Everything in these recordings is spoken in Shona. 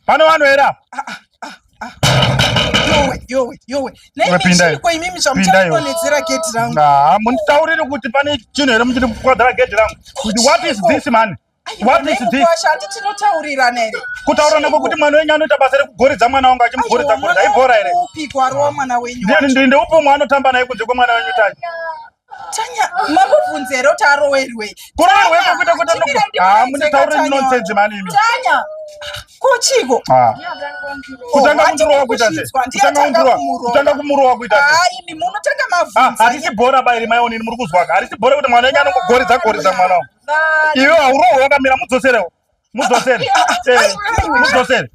Pano wano era. Yowe. Nemi kwa imimi chamchonezera gate rangu. Munitaurire kuti pane chinhu here muchiri kukwadhara gate rangu. What is this man? What is this? Kwashati tinotaurirana here. Kutaurana kwekuti mwana wenyu anoita basa rekugoridza mwana wangu achimugoridza aibhora here. Upikwa rowa mwana wenyu. Ndinde upo mwana anotamba naye kunze kwemwana wenyu Tanya. Tanya, mabvunze kuti arowerwe. Kurowerwe kwekuita kuti munitaurire nonsense mani imi. Tanya. Kuchiko. Kutanga kumurowa kuita se. Kutanga kumurowa kuita se. Imi munotanga mabvunze. Harisi bhora bairi mai onini muri kuzwa. Harisi bhora kuti mwana wenyu anongogoridza mwana wangu. Iwe hauroho wakamira mudzoserewo. Mudzosere. Mudzosere.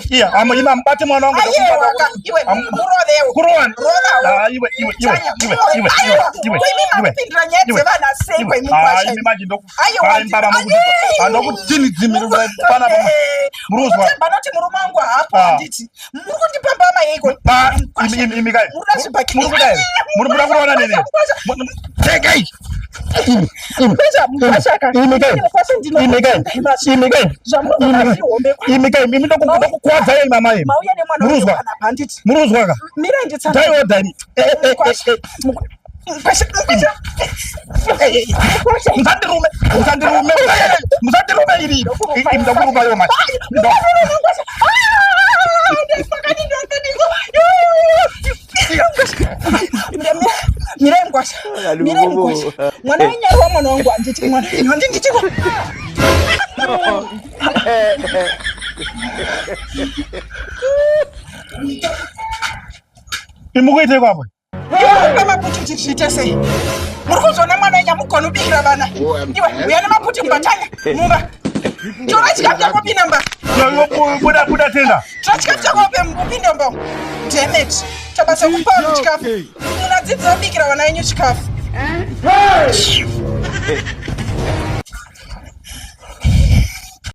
Iya, amuyima mbati mwana wangu ndokubata. Iwe murovewo. Kurowan. Iwe. Pindra nyetse vana sekwe mukwasha. Imagine ndokufara mukuti. Andokuti dzimiri pana pa. Muruzwa. Banoti murumangu hapo anditi. Muri kundipamba mayeko. Imikai. Muri kudai. Muri kurowana nene. Tekai. Imikai, mimi ndokukwadza yeye mama yeye. Muruzwa ka. Dai odani. Musandirume iri. Ndakuruba yo mama. Mira mkwasha. Mwana wenyewe mwana wangu anditi mwana. Nditi kwa. Imukuite kwapo. Kama puti chitese. Murukuzona mwana nyamukono bikira bana. Iwe uyana maputi mbatanya. Mumba. Chora chikapya kwa pinamba. Buda tenda. Chikapya kwa pinamba. Damn it. Tabasa kupano chikafu. Unadzidza bikira wana yenyu chikafu.